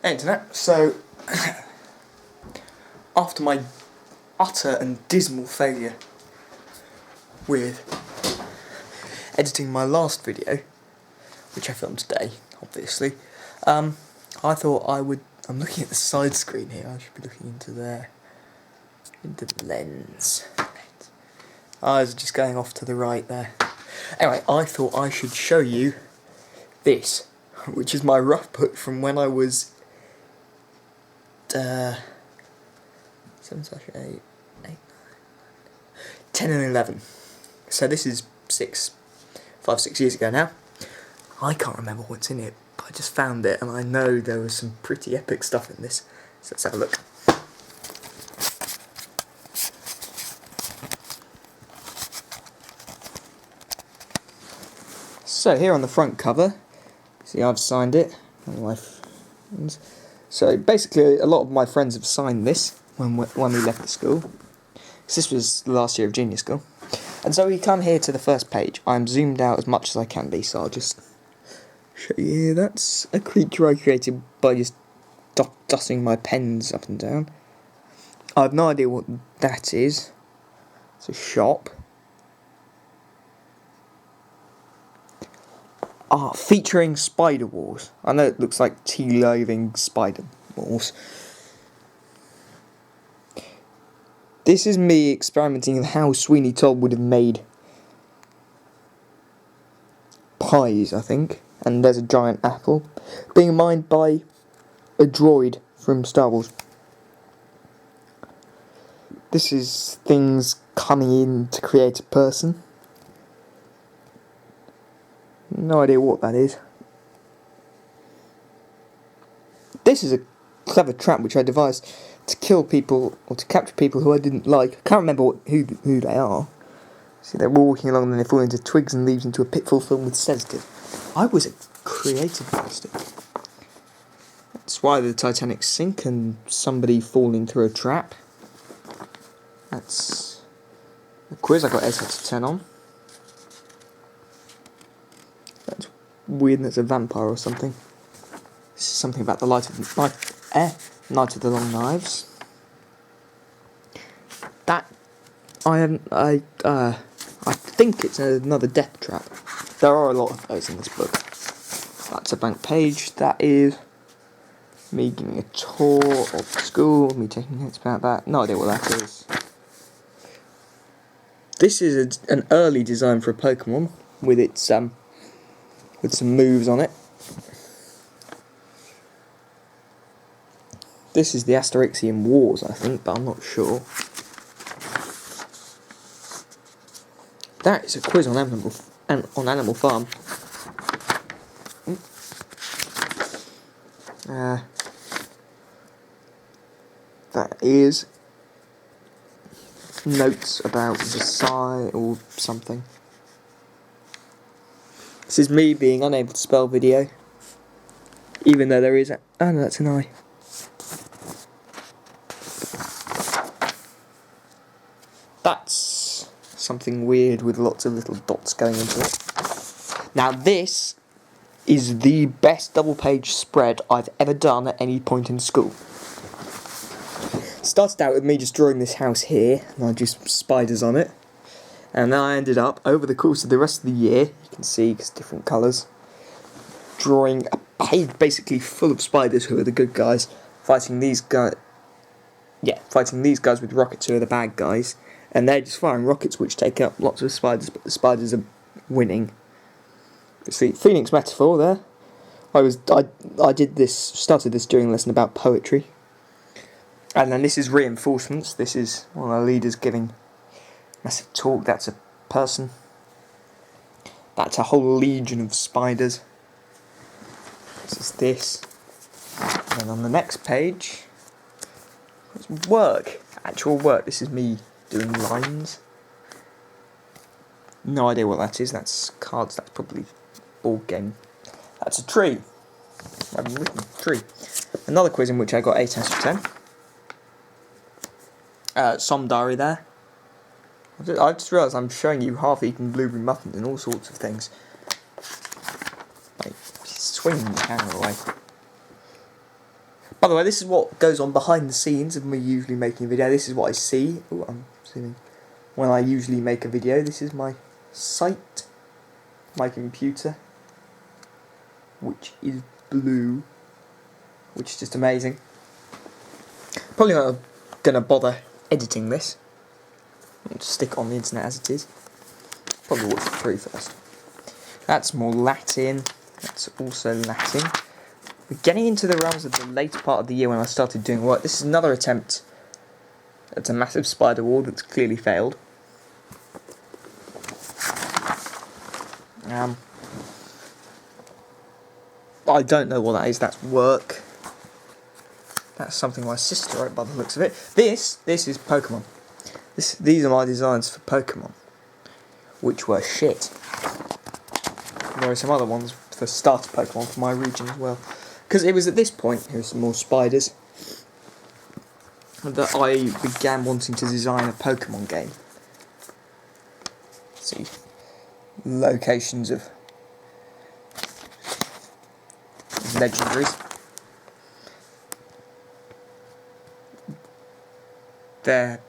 Internet. So, after my utter and dismal failure with editing my last video, which I filmed today, obviously, I thought I would. I'm looking at the side screen here. I should be looking into there, into the lens. Eyes are just going off to the right there. Anyway, I thought I should show you this, which is my rough put from when I was 7/8, 10 and 11. So this is 5, 6 years ago now. I can't remember what's in it, but I just found it, and I know there was some pretty epic stuff in this. So let's have a look. So here on the front cover, see, I've signed it. So basically, a lot of my friends have signed this when we left the school. This was the last year of junior school. And so we come here to the first page. I'm zoomed out as much as I can be, so I'll just show you here. That's a creature I created by just dotting my pens up and down. I have no idea what that is. It's a shop. Featuring spider wars. I know it looks like tea-loathing spider wars. This is me experimenting with how Sweeney Todd would have made pies, I think. And there's a giant apple being mined by a droid from Star Wars. This is things coming in to create a person. No idea what that is. This is a clever trap which I devised to kill people, or to capture people who I didn't like. I can't remember who they are. See, they're walking along and they fall into twigs and leaves into a pitfall filled with sedative. I was a creative bastard. That's why the Titanic sink and somebody falling through a trap. That's a quiz I got 8 out of 10 on. That's weird, that's a vampire or something. This is something about the Night of the Long Knives. That I think it's another death trap. There are a lot of those in this book. That's a blank page. That is me giving a tour of the school, me taking notes about that. No idea what that is. This is an early design for a Pokemon with its with some moves on it. This is the Asteroxian Wars, I think, but I'm not sure. That is a quiz on Animal Farm. That is notes about the site or something. This is me being unable to spell video, even though there is a... Oh no, that's an I. That's something weird with lots of little dots going into it. Now this is the best double page spread I've ever done at any point in school. Started out with me just drawing this house here, and I just spiders on it. And then I ended up, over the course of the rest of the year, you can see it's different colours, drawing a page basically full of spiders who are the good guys, fighting these guys with rockets who are the bad guys, and they're just firing rockets which take up lots of spiders, but the spiders are winning. See, Phoenix metaphor there. I started this during a lesson about poetry. And then this is reinforcements. This is one of the leaders giving massive talk. That's a person. That's a whole legion of spiders. This is this. And then on the next page, it's work. Actual work. This is me doing lines. No idea what that is. That's cards. That's probably board game. That's a tree. I haven't written tree. Another quiz in which I got 8 out of 10. Som diary there. I just realised I'm showing you half-eaten blueberry muffins and all sorts of things. Like, swinging the camera away. By the way, this is what goes on behind the scenes of me usually making a video. This is what I see. Ooh, I'm zooming. When I usually make a video, this is my site, my computer, which is blue, which is just amazing. Probably not gonna bother editing this. I'll just stick it on the internet as it is. Probably watch it through first. That's more Latin. That's also Latin. We're getting into the realms of the later part of the year when I started doing work. This is another attempt at a massive spider wall that's clearly failed. I don't know what that is. That's work. That's something my sister wrote by the looks of it. This is Pokemon. These are my designs for Pokemon, which were shit. There are some other ones for starter Pokemon for my region as well. Because it was at this point, here's some more spiders, that I began wanting to design a Pokemon game. Let's see, locations of legendaries. They're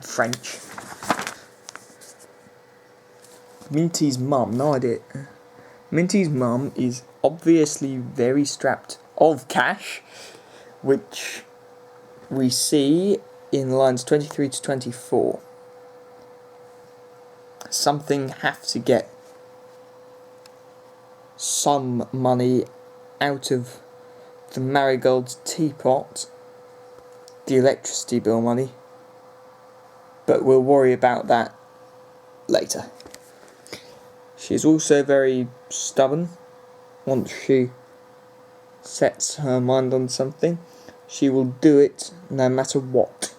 French. Minty's mum, no idea. Minty's mum is obviously very strapped of cash, which we see in lines 23 to 24. Something have to get some money out of the Marigold's teapot, the electricity bill money, but we'll worry about that later. She's also very stubborn. Once she sets her mind on something, she will do it no matter what.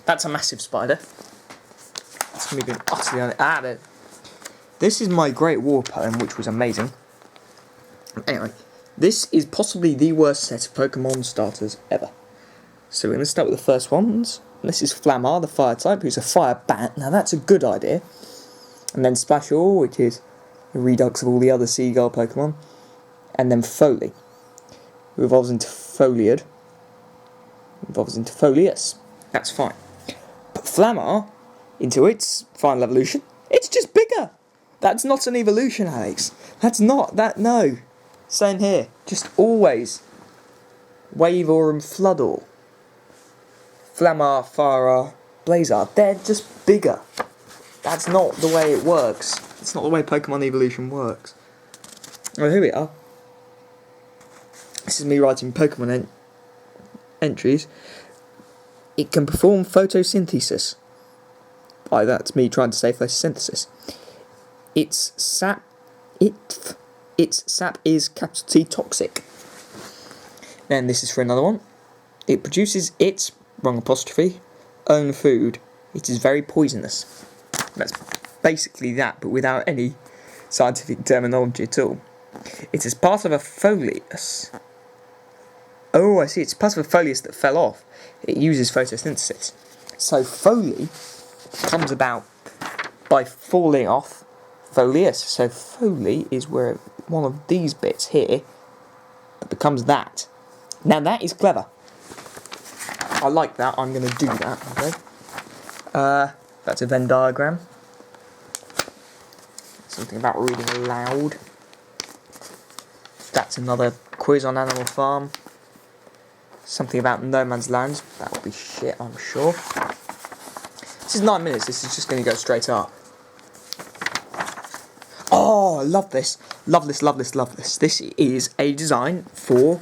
That's a massive spider. That's me being utterly there. This is my Great War poem, which was amazing. Anyway, this is possibly the worst set of Pokemon starters ever. So we're going to start with the first ones. This is Flamar, the fire type, who's a fire bat. Now that's a good idea. And then Splashall, which is a redux of all the other seagull Pokemon. And then Foley, who evolves into Foliard. Evolves into Folius. That's fine. But Flamar, into its final evolution, it's just bigger. That's not an evolution, Alex. That's not, no. Same here. Just always Waveor and Floodor. Flamar, Farah, Blazar, they're just bigger. That's not the way it works. It's not the way Pokemon evolution works. Oh, here we are. This is me writing Pokemon entries. It can perform photosynthesis. By that's me trying to say photosynthesis. Its sap is capital T toxic. Then this is for another one. It produces its, wrong apostrophe, own food. It is very poisonous. That's basically that, but without any scientific terminology at all. It is part of a folius. Oh, I see. It's part of a folius that fell off. It uses photosynthesis. So Foley comes about by falling off folius. So Foley is where one of these bits here that becomes that. Now that is clever. I like that. I'm going to do that. Okay. That's a Venn diagram. Something about reading aloud. That's another quiz on Animal Farm. Something about No Man's Land. That will be shit, I'm sure. This is 9 minutes. This is just going to go straight up. Oh, I love this. Love this, love this, love this. This is a design for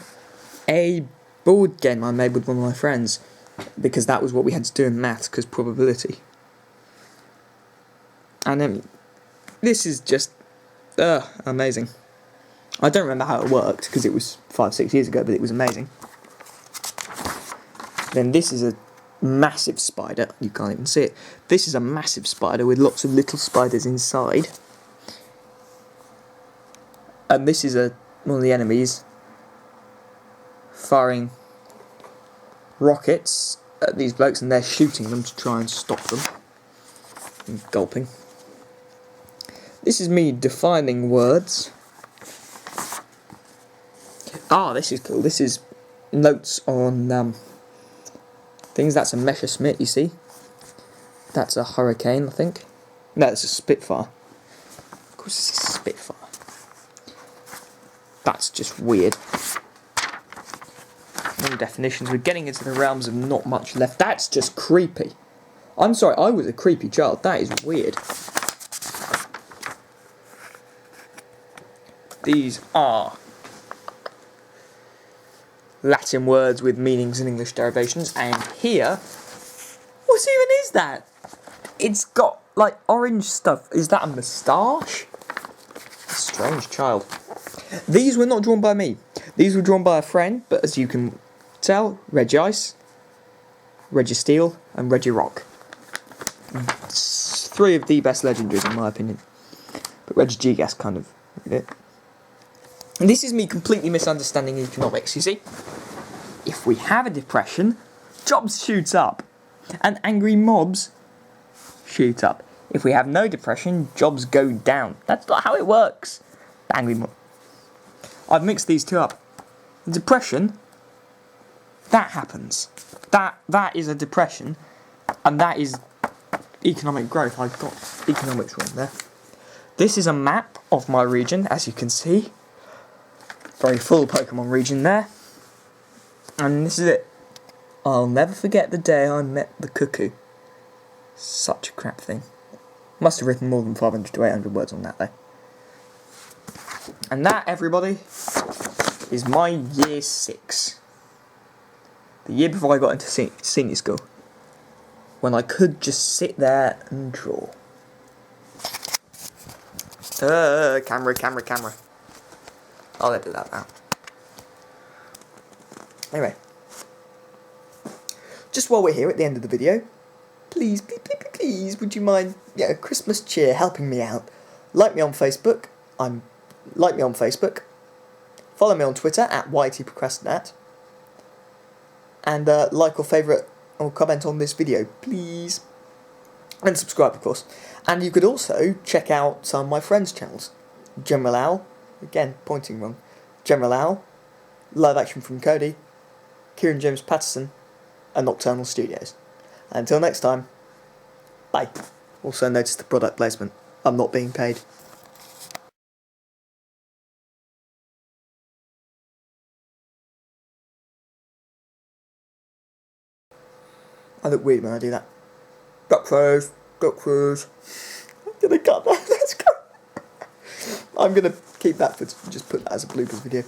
a board game I made with one of my friends. Because that was what we had to do in maths, because probability. And this is just amazing. I don't remember how it worked, because it was 5-6 years ago, but it was amazing. Then this is a massive spider. You can't even see it. This is a massive spider with lots of little spiders inside. And this is one of the enemies firing rockets at these blokes, and they're shooting them to try and stop them. And gulping. This is me defining words. Ah, this is cool. This is notes on things. That's a Messerschmitt, you see. That's a Hurricane, I think. No, it's a Spitfire. Of course it's a Spitfire. That's just weird. More definitions. We're getting into the realms of not much left. That's just creepy. I'm sorry, I was a creepy child. That is weird. These are Latin words with meanings and English derivations. And here, what even is that? It's got like orange stuff. Is that a moustache? A strange child. These were not drawn by me. These were drawn by a friend, but as you can tell, Reggie Ice, Reggie Steel, and Reggie Rock. It's 3 of the best legendaries in my opinion. But Reggie G-Gas kind of it. And this is me completely misunderstanding economics, you see? If we have a depression, jobs shoot up. And angry mobs shoot up. If we have no depression, jobs go down. That's not how it works. Angry mob. I've mixed these two up. The depression, that happens. That is a depression, and that is economic growth. I've got economics wrong there. This is a map of my region, as you can see. Very full Pokemon region there. And this is it. I'll never forget the day I met the cuckoo. Such a crap thing. Must have written more than 500 to 800 words on that though. And that, everybody, is my year 6. The year before I got into senior school. When I could just sit there and draw. Camera. I'll edit that out. Anyway. Just while we're here at the end of the video, please, would you mind, Christmas cheer, helping me out? Like me on Facebook. Follow me on Twitter at YTProcrastinate. And like or favourite or comment on this video, please. And subscribe, of course. And you could also check out some of my friends' channels. General Owl, again, pointing wrong. General Owl, Live Action from Cody, Kieran James Patterson, and Nocturnal Studios. Until next time, bye. Also notice the product placement. I'm not being paid. I look weird when I do that. Duck Cruise. I'm gonna cut that. Let's go. I'm gonna keep that for just put that as a bloopers video.